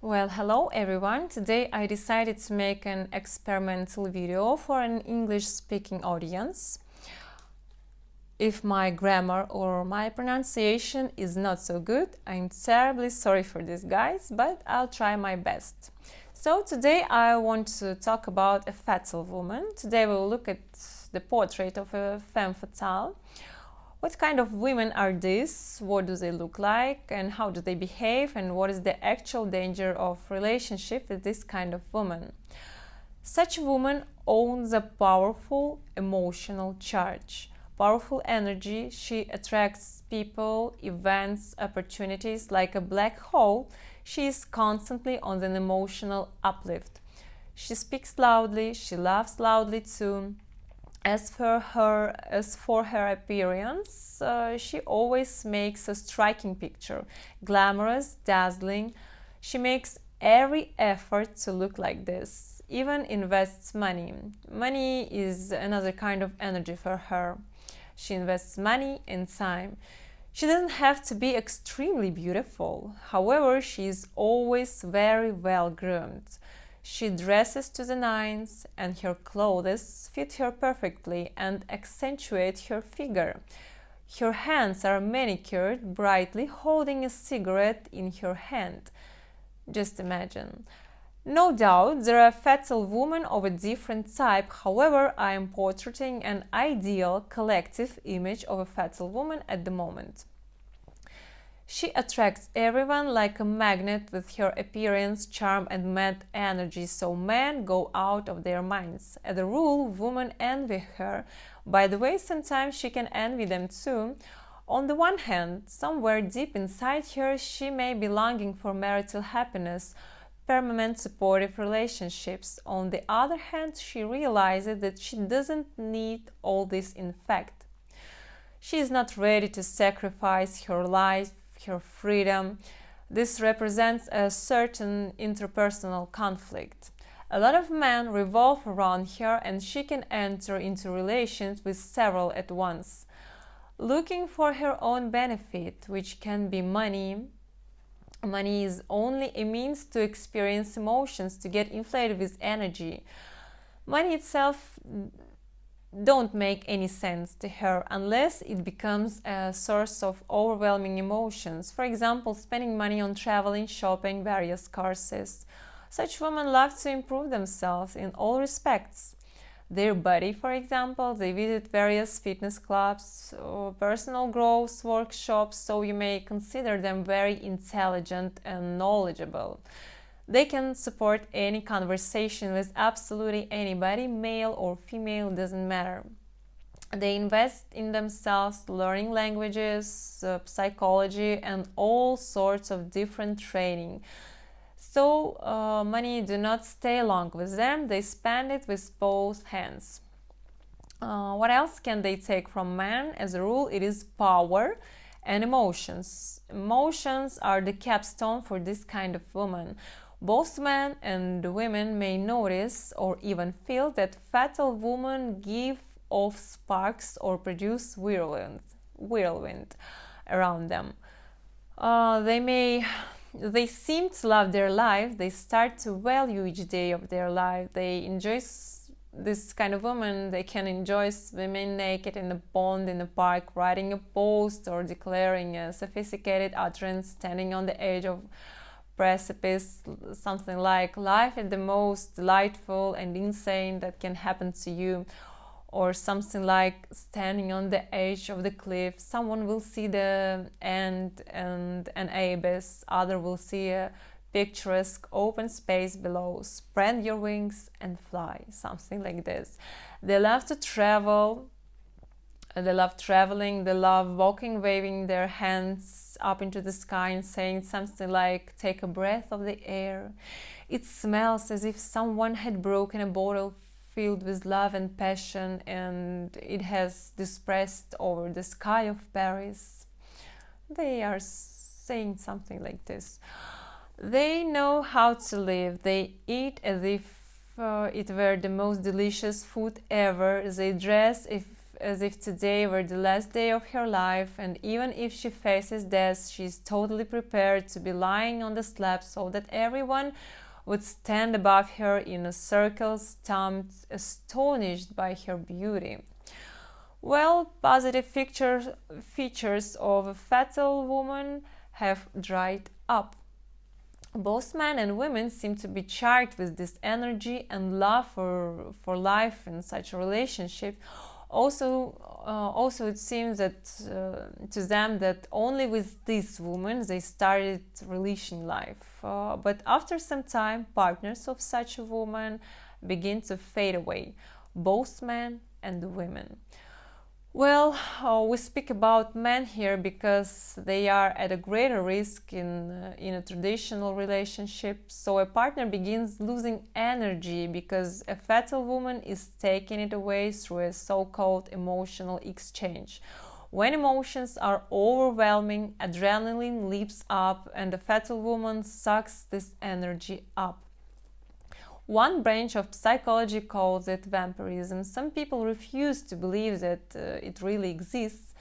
Well, hello everyone. Today I decided to make an experimental video for an English-speaking audience. If my grammar or my pronunciation is not so good, I'm terribly sorry for this, guys, but I'll try my best. So today I want to talk about a fatale woman. Today we'll look at the portrait of a femme fatale. What kind of women are these? What do they look like? And how do they behave? And what is the actual danger of relationship with this kind of woman? Such a woman owns a powerful emotional charge, powerful energy. She attracts people, events, opportunities like a black hole. She is constantly on an emotional uplift. She speaks loudly, she laughs loudly too. As for her appearance, she always makes a striking picture, glamorous, dazzling. She makes every effort to look like this, even invests money. Money is another kind of energy for her. She invests money and time. She doesn't have to be extremely beautiful. However, she is always very well groomed. She dresses to the nines, and her clothes fit her perfectly and accentuate her figure. Her hands are manicured brightly, holding a cigarette in her hand. Just imagine. No doubt there are fatale women of a different type. However, I am portraying an ideal collective image of a fatale woman at the moment. She attracts everyone like a magnet with her appearance, charm and mad energy, so men go out of their minds. As a rule, women envy her. By the way, sometimes she can envy them too. On the one hand, somewhere deep inside her, she may be longing for marital happiness, permanent supportive relationships. On the other hand, she realizes that she doesn't need all this in fact. She is not ready to sacrifice her life, her freedom. This represents a certain interpersonal conflict. A lot of men revolve around her and she can enter into relations with several at once, looking for her own benefit, which can be money. Money is only a means to experience emotions, to get inflated with energy. Money itself don't make any sense to her unless it becomes a source of overwhelming emotions. For example, spending money on traveling, shopping, various courses. Such women love to improve themselves in all respects. Their body, for example, they visit various fitness clubs or personal growth workshops, so you may consider them very intelligent and knowledgeable. They can support any conversation with absolutely anybody, male or female, doesn't matter. They invest in themselves, learning languages, psychology, and all sorts of different training. So money do not stay long with them, they spend it with both hands. What else can they take from men? As a rule, it is power and emotions. Emotions are the capstone for this kind of woman. Both men and women may notice or even feel that fatale women give off sparks or produce whirlwind around them. They seem to love their life. They start to value each day of their life. They enjoy this kind of woman. They can enjoy swimming naked in a pond in a park, writing a post, or declaring a sophisticated utterance, standing on the edge of precipice, something like life is the most delightful and insane that can happen to you, or something like standing on the edge of the cliff. Someone will see the end and an abyss, other will see a picturesque open space below. Spread your wings and fly, something like this. They love to travel. They love traveling, they love walking, waving their hands up into the sky and saying something like, take a breath of the air. It smells as if someone had broken a bottle filled with love and passion, and it has dispersed over the sky of Paris. They are saying something like this. They know how to live. They eat as if it were the most delicious food ever. They dress as if today were the last day of her life, and even if she faces death, she is totally prepared to be lying on the slab so that everyone would stand above her in a circle, stumped, astonished by her beauty. Well, positive features of a fatal woman have dried up. Both men and women seem to be charged with this energy and love for life in such a relationship. Also, it seems that to them that only with this woman they started relishing life. But after some time, partners of such a woman begin to fade away, both men and women. Well, we speak about men here because they are at a greater risk in a traditional relationship. So a partner begins losing energy because a fatal woman is taking it away through a so-called emotional exchange. When emotions are overwhelming, adrenaline leaps up and the fatal woman sucks this energy up. One branch of psychology calls it vampirism. Some people refuse to believe that it really exists.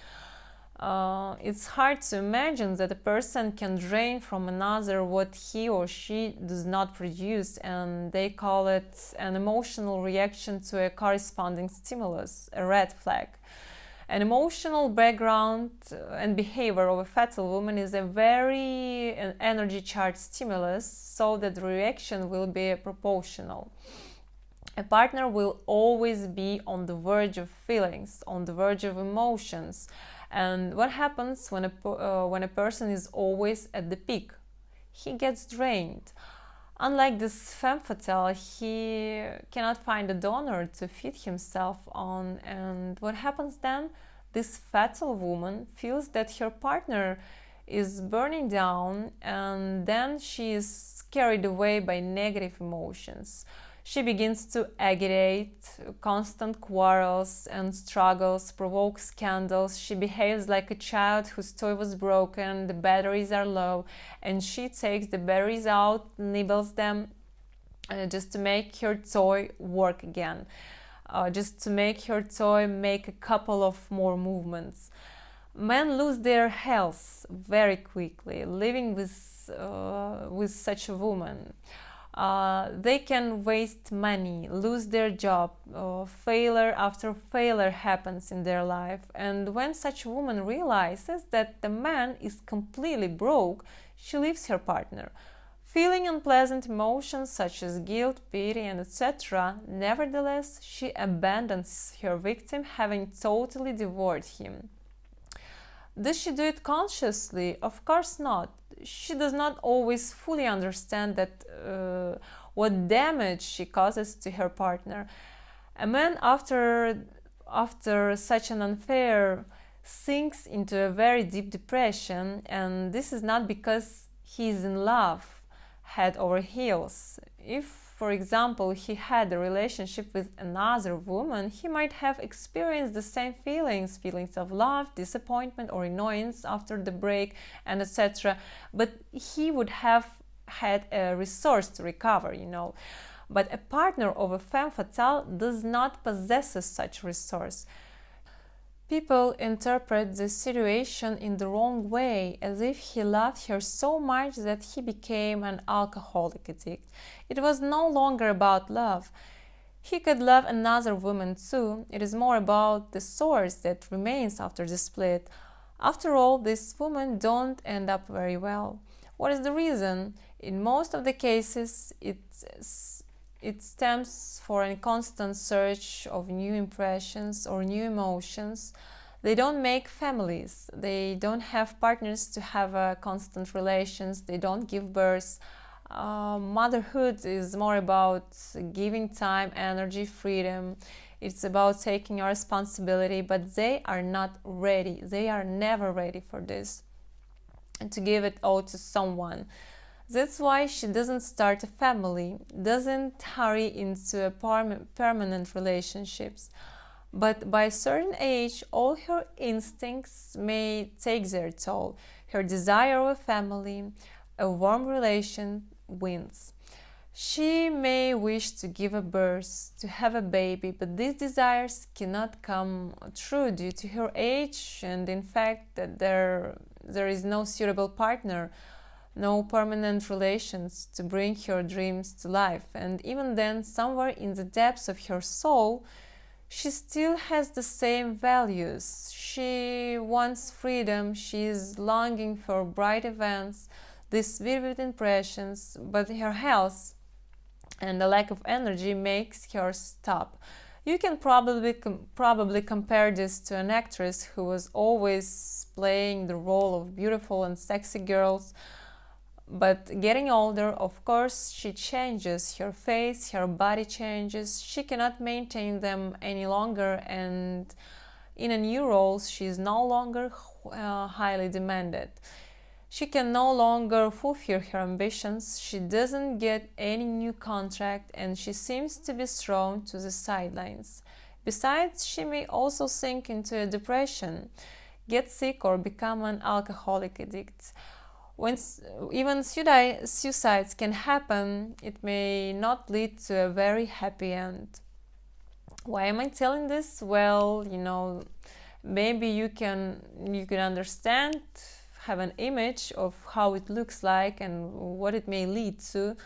It's hard to imagine that a person can drain from another what he or she does not produce, and they call it an emotional reaction to a corresponding stimulus, a red flag. An emotional background and behavior of a fatal woman is a very energy-charged stimulus, so that the reaction will be proportional. A partner will always be on the verge of feelings, on the verge of emotions. And what happens when a person is always at the peak? He gets drained. Unlike this femme fatale, he cannot find a donor to feed himself on, and what happens then? This fatal woman feels that her partner is burning down, and then she is carried away by negative emotions. She begins to agitate, constant quarrels and struggles provoke scandals. She behaves like a child whose toy was broken, the batteries are low, and she takes the batteries out, nibbles them, just to make her toy work again, just to make her toy make a couple of more movements. Men lose their health very quickly living with such a woman. They can waste money, lose their job, failure after failure happens in their life. And when such a woman realizes that the man is completely broke, she leaves her partner. Feeling unpleasant emotions such as guilt, pity, and etc., nevertheless, she abandons her victim, having totally devoured him. Does she do it consciously? Of course not. She does not always fully understand that what damage she causes to her partner. A man after such an affair sinks into a very deep depression, and this is not because he is in love, head over heels. If, for example, he had a relationship with another woman, he might have experienced the same feelings of love, disappointment, or annoyance after the break, and etc. But he would have had a resource to recover, But a partner of a femme fatale does not possess such resource. People interpret the situation in the wrong way, as if he loved her so much that he became an alcoholic addict. It was no longer about love. He could love another woman too. It is more about the source that remains after the split. After all, these women don't end up very well. What is the reason? In most of the cases, it stems for a constant search of new impressions or new emotions. They don't make families. They don't have partners to have constant relations. They don't give birth. Motherhood is more about giving time, energy, freedom. It's about taking your responsibility, but they are not ready. They are never ready for this, and to give it all to someone. That's why she doesn't start a family, doesn't hurry into permanent relationships. But by a certain age, all her instincts may take their toll. Her desire of a family, a warm relation, wins. She may wish to give a birth, to have a baby, but these desires cannot come true due to her age, and in fact that there is no suitable partner, no permanent relations to bring her dreams to life. And even then, somewhere in the depths of her soul, she still has the same values. She wants freedom, she is longing for bright events, these vivid impressions, but her health and the lack of energy makes her stop. You can probably compare this to an actress who was always playing the role of beautiful and sexy girls, but getting older, of course, she changes. Her face, her body changes. She cannot maintain them any longer, and in a new role, she is no longer highly demanded. She can no longer fulfill her ambitions, she doesn't get any new contract, and she seems to be thrown to the sidelines. Besides, she may also sink into a depression, get sick, or become an alcoholic addict. When even suicides can happen, it may not lead to a very happy end. Why am I telling this? Well, maybe you can understand, have an image of how it looks like and what it may lead to,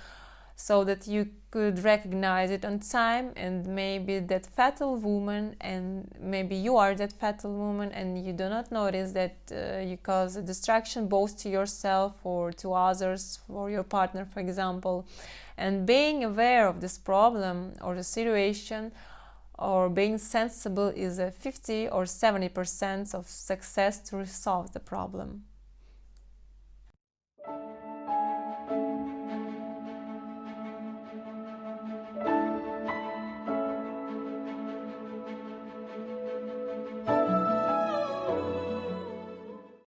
so that you could recognize it on time, and maybe that fatal woman, and maybe you are that fatal woman and you do not notice that you cause a distraction both to yourself or to others, for your partner, for example. And being aware of this problem or the situation, or being sensible, is a 50 or 70% of success to resolve the problem.